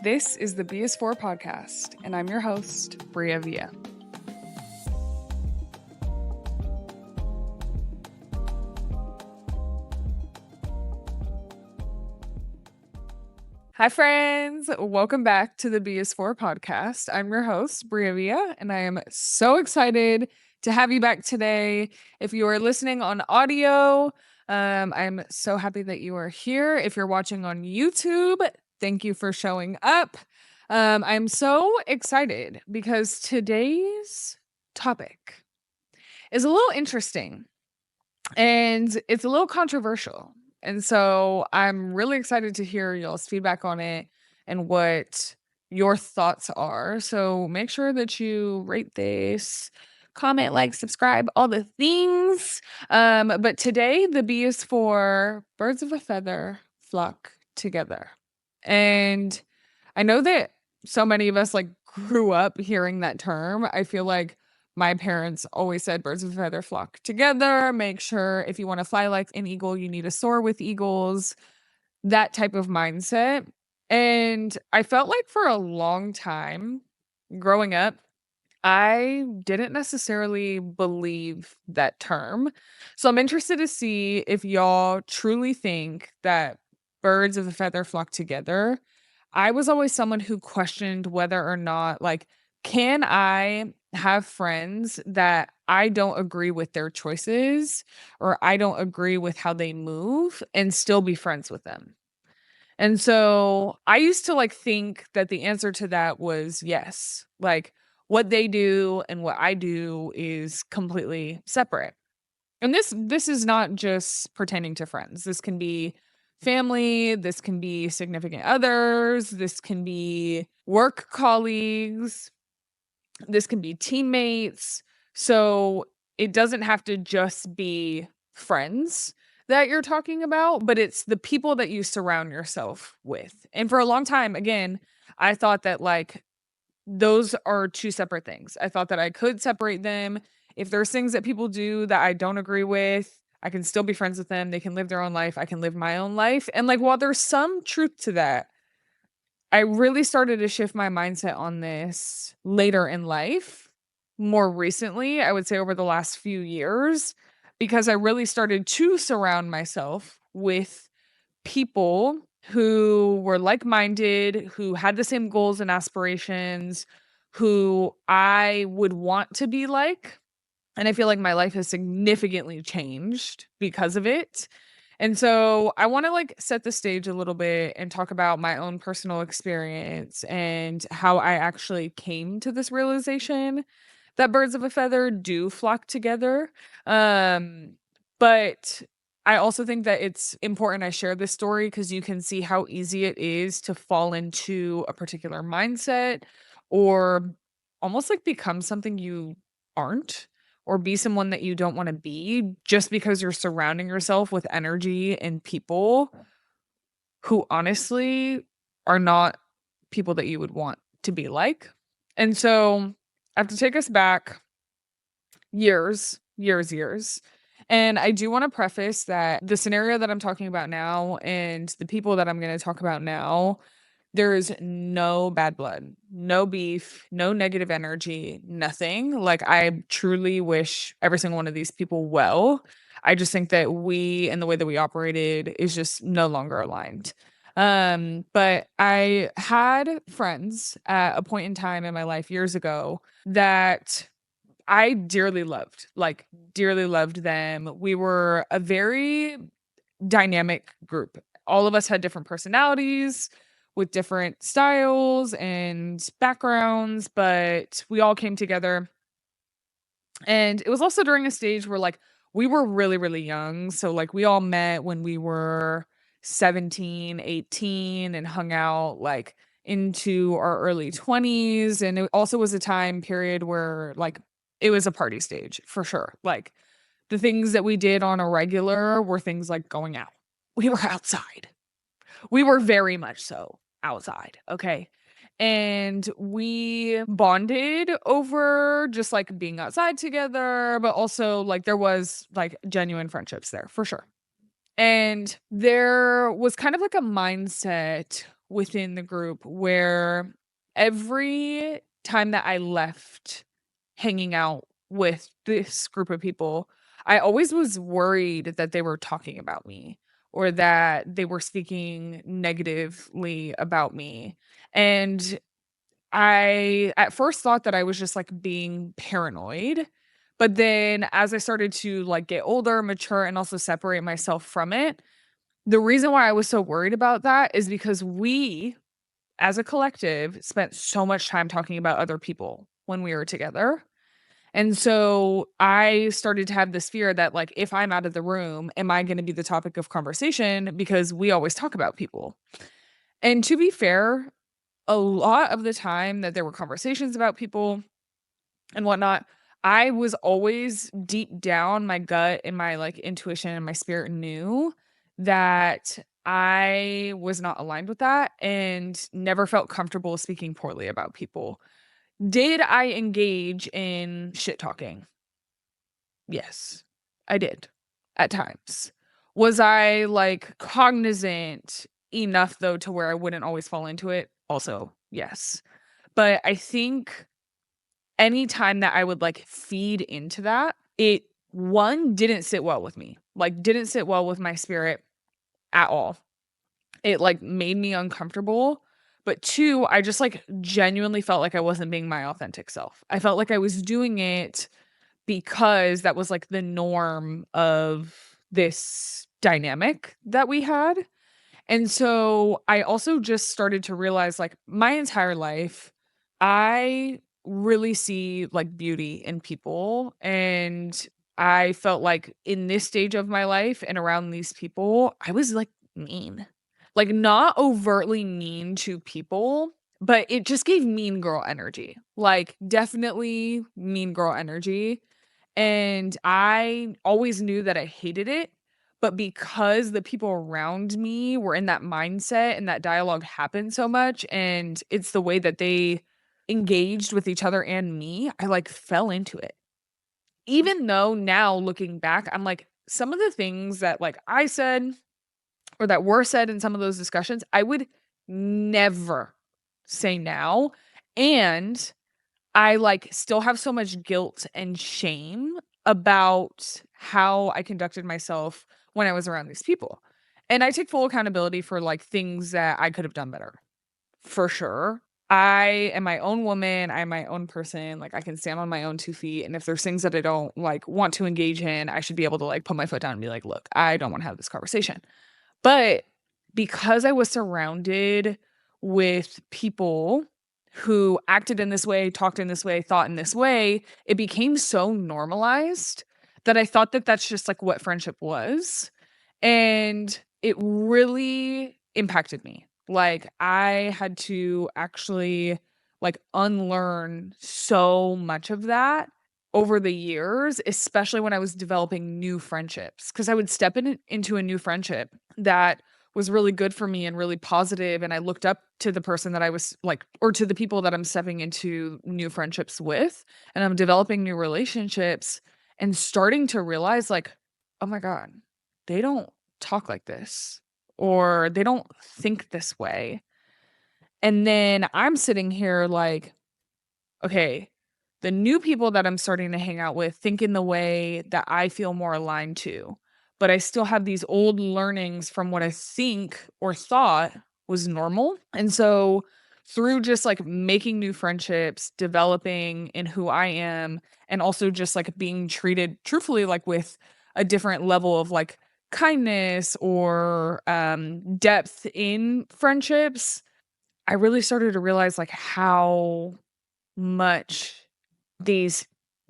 This is the thebisfor podcast, and I'm your host, Bria Villa. Hi, friends. Welcome back to the thebisfor podcast. I'm your host, Bria Villa, and I am so excited to have you back today. If you are listening on audio, I'm so happy that you are here. If you're watching on YouTube, thank you for showing up. I'm so excited because today's topic is a little interesting and it's a little controversial. And so I'm really excited to hear y'all's feedback on it and what your thoughts are. So make sure that you rate this, comment, like, subscribe, all the things. But today the B is for birds of a feather flock together. And I know that so many of us grew up hearing that term. I feel like my parents always said birds of a feather flock together. Make sure if you want to fly like an eagle, you need to soar with eagles, that type of mindset. And I felt like for a long time growing up, I didn't necessarily believe that term. So I'm interested to see if y'all truly think that birds of a feather flock together. I was always someone who questioned whether or not, can I have friends that I don't agree with their choices or I don't agree with how they move and still be friends with them? And so I used to think that the answer to that was yes. What they do and what I do is completely separate. And this is not just pertaining to friends. This can be family, this can be significant others, this can be work colleagues, this can be teammates. So it doesn't have to just be friends that you're talking about, but it's the people that you surround yourself with. And for a long time, again, I thought that those are two separate things. I thought that I could separate them. If there's things that people do that I don't agree with, I can still be friends with them. They can live their own life. I can live my own life. And while there's some truth to that, I really started to shift my mindset on this later in life. More recently, I would say over the last few years, because I really started to surround myself with people who were like-minded, who had the same goals and aspirations, who I would want to be like. And I feel like my life has significantly changed because of it. And so I want to set the stage a little bit and talk about my own personal experience and how I actually came to this realization that birds of a feather do flock together. But I also think that it's important I share this story because you can see how easy it is to fall into a particular mindset or almost become something you aren't or be someone that you don't want to be just because you're surrounding yourself with energy and people who honestly are not people that you would want to be like. And so I have to take us back years. And I do want to preface that the scenario that I'm talking about now and the people that I'm going to talk about now, there is no bad blood, no beef, no negative energy, nothing. I truly wish every single one of these people well. I just think that we and the way that we operated is just no longer aligned. But I had friends at a point in time in my life years ago that I dearly loved them. We were a very dynamic group. All of us had different personalities with different styles and backgrounds, but we all came together. And it was also during a stage where we were really, really young. So we all met when we were 17, 18 and hung out into our early 20s. And it also was a time period where it was a party stage for sure. The things that we did on a regular were things like going out. We were outside. We were very much so outside. Okay. And we bonded over just being outside together, but also there was genuine friendships there for sure. And there was kind of a mindset within the group where every time that I left hanging out with this group of people, I always was worried that they were talking about me or that they were speaking negatively about me. And I at first thought that I was just like being paranoid. But then as I started to like get older, mature, and also separate myself from it, the reason why I was so worried about that is because we as a collective spent so much time talking about other people when we were together. And so I started to have this fear that like if I'm out of the room, am I going to be the topic of conversation because we always talk about people. And to be fair, a lot of the time that there were conversations about people and whatnot, I was always deep down, my gut and my like intuition and my spirit knew that I was not aligned with that and never felt comfortable speaking poorly about people. Did I engage in shit talking? Yes, I did at times. Was I like cognizant enough though to where I wouldn't always fall into it? Also, yes. But I think anytime that I would like feed into that, it one didn't sit well with me. Like didn't sit well with my spirit at all. It like made me uncomfortable. But two, I just like genuinely felt like I wasn't being my authentic self. I felt like I was doing it because that was like the norm of this dynamic that we had. And so I also just started to realize like my entire life, I really see like beauty in people. And I felt like in this stage of my life and around these people, I was like mean. Like not overtly mean to people, but it just gave mean girl energy. Like definitely mean girl energy. And I always knew that I hated it, but because the people around me were in that mindset and that dialogue happened so much, and it's the way that they engaged with each other and me, I like fell into it. Even though now looking back, I'm like, some of the things that like I said or that were said in some of those discussions, I would never say now. And I, like, still have so much guilt and shame about how I conducted myself when I was around these people. And I take full accountability for, like, things that I could have done better, for sure. I am my own woman, I'm my own person, like, I can stand on my own 2 feet, and if there's things that I don't, like, want to engage in, I should be able to, like, put my foot down and be like, "Look, I don't wanna have this conversation." But because I was surrounded with people who acted in this way, talked in this way, thought in this way, it became so normalized that I thought that that's just like what friendship was. And it really impacted me. Like I had to actually like unlearn so much of that over the years, especially when I was developing new friendships. Cause I would step into a new friendship that was really good for me and really positive, and I looked up to the person that I was like or to the people that I'm stepping into new friendships with, and I'm developing new relationships and starting to realize like, "Oh my god, they don't talk like this," or "They don't think this way." And then I'm sitting here like, okay, the new people that I'm starting to hang out with think in the way that I feel more aligned to, but I still have these old learnings from what I think or thought was normal. And so through just like making new friendships, developing in who I am, and also just like being treated truthfully like with a different level of like kindness or depth in friendships, I really started to realize like how much these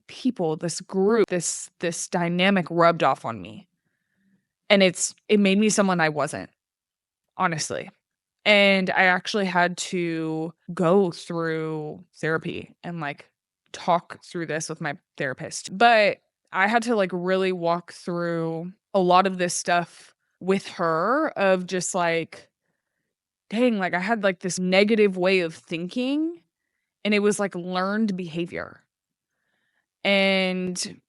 people, this group, this dynamic rubbed off on me. And it made me someone I wasn't, honestly. And I actually had to go through therapy and like talk through this with my therapist. But I had to like really walk through a lot of this stuff with her of just like, dang, like I had like this negative way of thinking and it was like learned behavior. And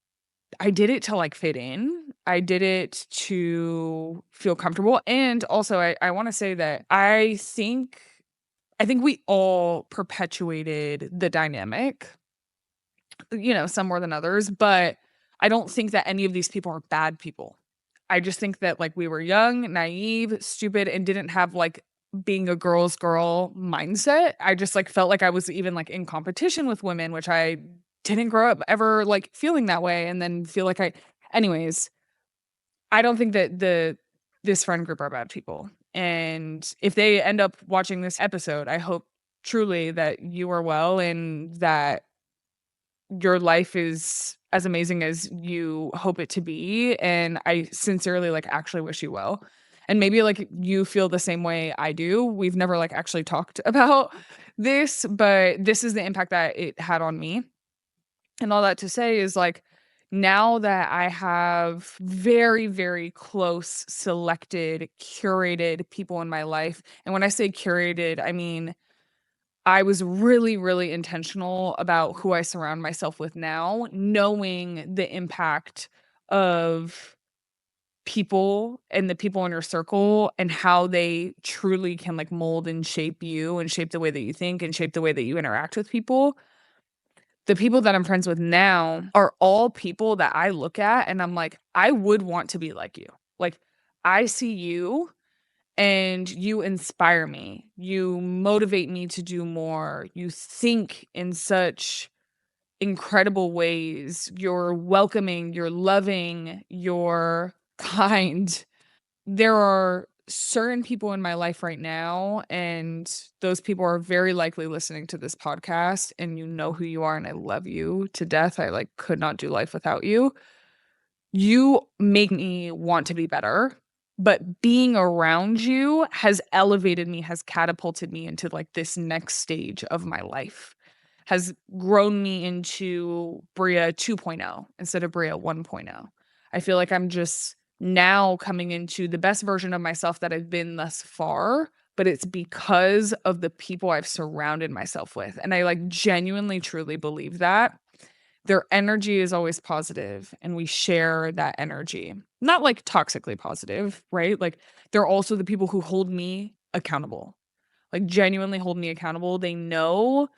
I did it to like fit in. I did it to feel comfortable. And also I want to say that I think we all perpetuated the dynamic, some more than others, but I don't think that any of these people are bad people. I just think that like we were young, naive, stupid, and didn't have like being a girl's girl mindset. I just like felt like I was even like in competition with women, which I didn't grow up ever like feeling that way and then feel like anyways, I don't think that this friend group are bad people. And if they end up watching this episode, I hope truly that you are well and that your life is as amazing as you hope it to be, and I sincerely, like, actually wish you well. And maybe, like, you feel the same way I do. We've never, like, actually talked about this, but this is the impact that it had on me. And all that to say is, like, now that I have very, very close, selected, curated people in my life, and when I say curated, I mean I was really, really intentional about who I surround myself with now, knowing the impact of people and the people in your circle and how they truly can like mold and shape you and shape the way that you think and shape the way that you interact with people. The people that I'm friends with now are all people that I look at and I'm like, I would want to be like you. Like, I see you and you inspire me. You motivate me to do more. You think in such incredible ways. You're welcoming, you're loving, you're kind. There are certain people in my life right now, and those people are very likely listening to this podcast, and you know who you are, and I love you to death. I like could not do life without you. You make me want to be better, but being around you has elevated me, has catapulted me into, like, this next stage of my life, has grown me into Bria 2.0 instead of Bria 1.0. I feel like I'm just now coming into the best version of myself that I've been thus far, but it's because of the people I've surrounded myself with, and I, like, genuinely, truly believe that. Their energy is always positive and we share that energy. Not like toxically positive, right? Like they're also the people who hold me accountable. Like genuinely hold me accountable. They know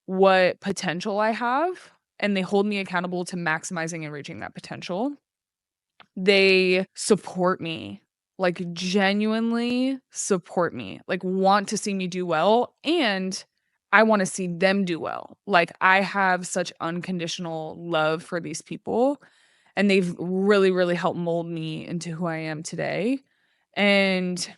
what potential I have and they hold me accountable to maximizing and reaching that potential. They support me, like genuinely support me, like want to see me do well, and I wanna see them do well. Like, I have such unconditional love for these people, and they've really, really helped mold me into who I am today, and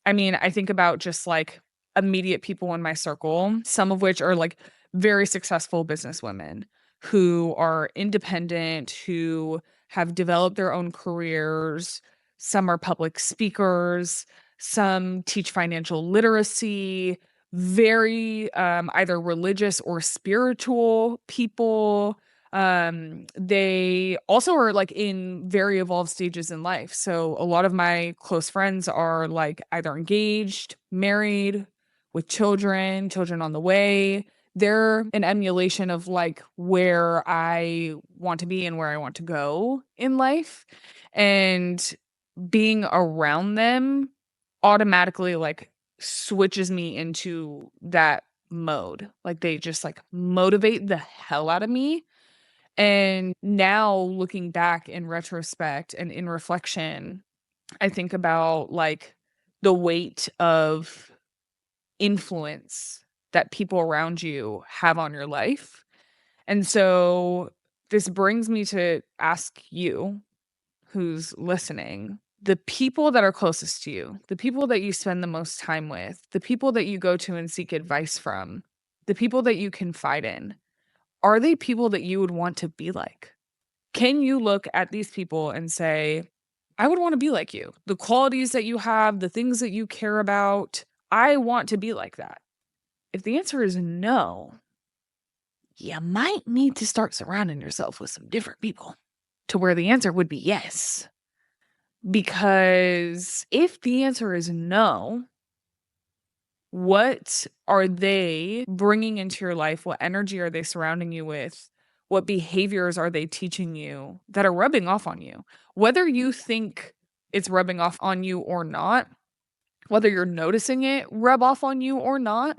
I mean, I think about just like immediate people in my circle, some of which are like very successful businesswomen who are independent, who have developed their own careers. Some are public speakers, some teach financial literacy, very either religious or spiritual people. They also are like in very evolved stages in life. So a lot of my close friends are like either engaged, married, with children, children on the way. They're an emulation of like where I want to be and where I want to go in life. And being around them automatically like switches me into that mode. Like they just like motivate the hell out of me, and now looking back in retrospect and in reflection, I think about like the weight of influence that people around you have on your life. And so this brings me to ask you who's listening, the people that are closest to you, the people that you spend the most time with, the people that you go to and seek advice from, the people that you confide in, are they people that you would want to be like? Can you look at these people and say, I would want to be like you? The qualities that you have, the things that you care about, I want to be like that. If the answer is no, you might need to start surrounding yourself with some different people to where the answer would be yes. Because if the answer is no, what are they bringing into your life? What energy are they surrounding you with? What behaviors are they teaching you that are rubbing off on you? Whether you think it's rubbing off on you or not, whether you're noticing it rub off on you or not,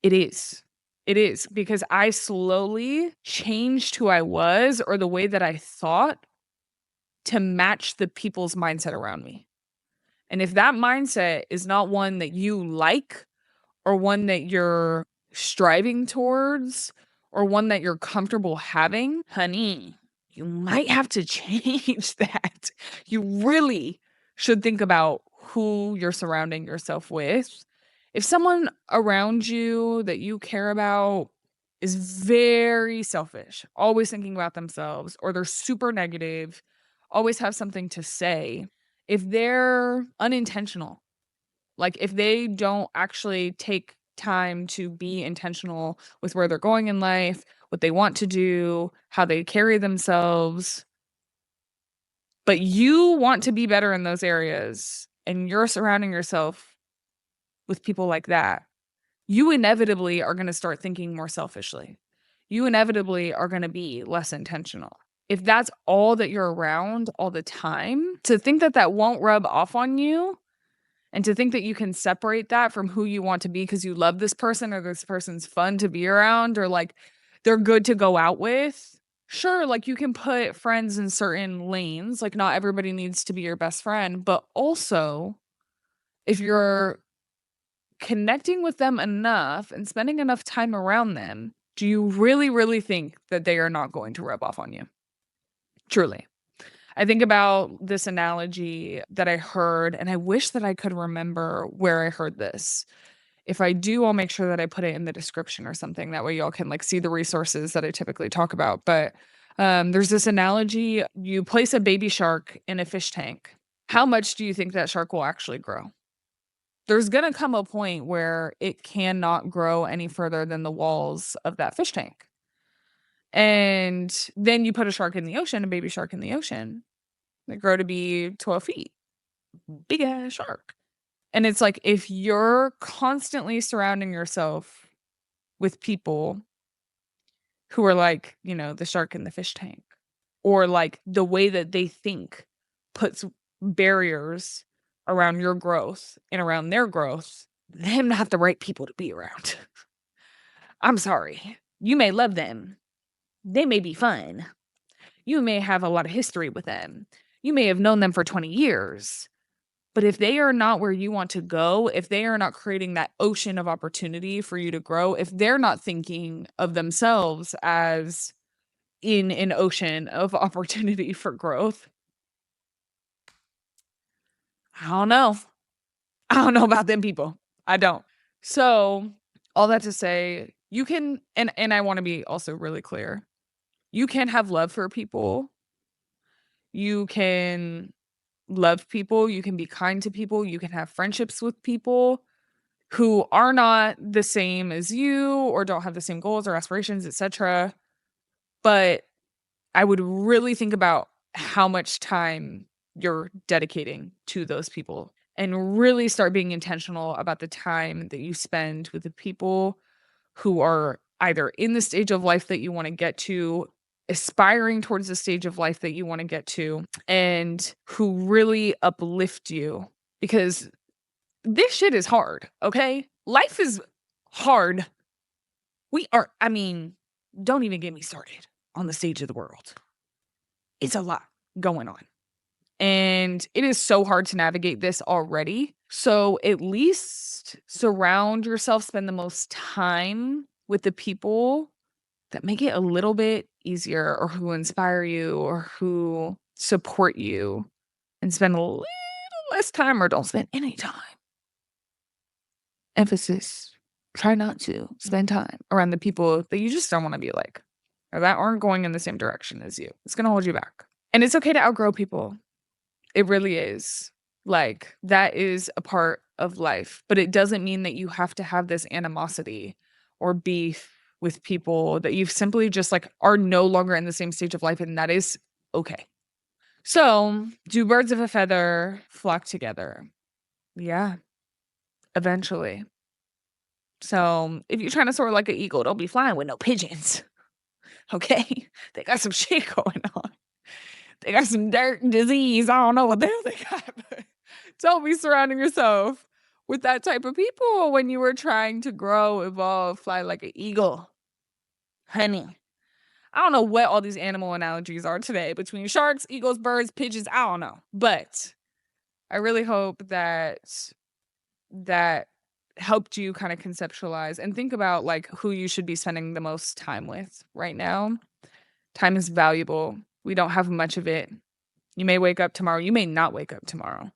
it is. It is because I slowly changed who I was or the way that I thought to match the people's mindset around me. And if that mindset is not one that you like or one that you're striving towards or one that you're comfortable having, honey, you might have to change that. You really should think about who you're surrounding yourself with. If someone around you that you care about is very selfish, always thinking about themselves, or they're super negative, always have something to say, if they're unintentional, like, if they don't actually take time to be intentional with where they're going in life, what they want to do, how they carry themselves, but you want to be better in those areas and you're surrounding yourself with people like that, you inevitably are gonna start thinking more selfishly. You inevitably are gonna be less intentional. If that's all that you're around all the time, to think that that won't rub off on you and to think that you can separate that from who you want to be because you love this person or this person's fun to be around or like they're good to go out with. Sure, like you can put friends in certain lanes. Like not everybody needs to be your best friend, but also if you're connecting with them enough and spending enough time around them, do you really, really think that they are not going to rub off on you? Truly. I think about this analogy that I heard, and I wish that I could remember where I heard this. If I do, I'll make sure that I put it in the description or something. That way, y'all can like see the resources that I typically talk about. But there's this analogy: you place a baby shark in a fish tank. How much do you think that shark will actually grow? There's gonna come a point where it cannot grow any further than the walls of that fish tank. And then you put a shark in the ocean, a baby shark in the ocean. They grow to be 12 feet. Big ass shark. And it's like if you're constantly surrounding yourself with people who are like, you know, the shark in the fish tank, or like the way that they think puts barriers around your growth and around their growth, them not the right people to be around. I'm sorry. You may love them. They may be fun. You may have a lot of history with them. You may have known them for 20 years. But if they are not where you want to go, if they are not creating that ocean of opportunity for you to grow, if they're not thinking of themselves as in an ocean of opportunity for growth, I don't know. I don't know about them people. I don't. So, all that to say, you can and I want to be also really clear. You can have love for people. You can love people, you can be kind to people, you can have friendships with people who are not the same as you or don't have the same goals or aspirations, etc. But I would really think about how much time you're dedicating to those people and really start being intentional about the time that you spend with the people who are either in the stage of life that you want to get to, aspiring towards the stage of life that you want to get to, and who really uplift you because this shit is hard, okay? Life is hard. I mean, don't even get me started on the stage of the world. It's a lot going on. And it is so hard to navigate this already. So at least surround yourself, spend the most time with the people that make it a little bit easier or who inspire you or who support you and spend a little less time or don't spend any time. Emphasis. Try not to spend time around the people that you just don't want to be like or that aren't going in the same direction as you. It's going to hold you back. And it's okay to outgrow people. It really is. Like, that is a part of life, but it doesn't mean that you have to have this animosity or beef with people that you've simply just like are no longer in the same stage of life, and that is okay. So, do birds of a feather flock together? Yeah, eventually. So, if you're trying to soar like an eagle, don't be flying with no pigeons. Okay. They got some shit going on. They got some dirt and disease. I don't know what the hell they got. But don't be surrounding yourself with that type of people when you were trying to grow, evolve, fly like an eagle. Honey. I don't know what all these animal analogies are today between sharks, eagles, birds, pigeons. I don't know. But I really hope that helped you kind of conceptualize and think about like who you should be spending the most time with right now. Time is valuable. We don't have much of it. You may wake up tomorrow, you may not wake up tomorrow,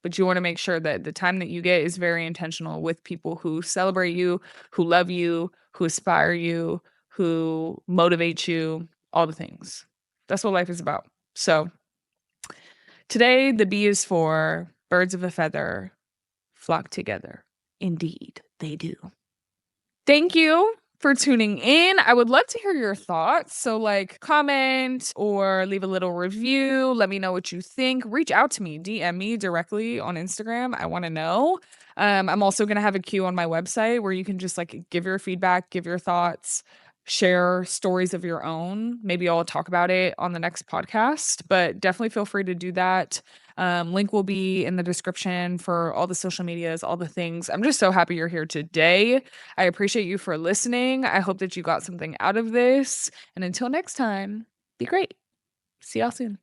but you want to make sure that the time that you get is very intentional with people who celebrate you, who love you, who aspire you, who motivate you, all the things. That's what life is about. So today, the B is for birds of a feather flock together. Indeed, they do. Thank you for tuning in. I would love to hear your thoughts. So, like, comment or leave a little review. Let me know what you think. Reach out to me, DM me directly on Instagram. I want to know. I'm also going to have a queue on my website where you can just like give your feedback, give your thoughts, share stories of your own. Maybe I'll talk about it on the next podcast, but definitely feel free to do that. Link will be in the description for all the social medias, all the things. I'm just so happy you're here today. I appreciate you for listening. I hope that you got something out of this. And until next time, be great. See y'all soon.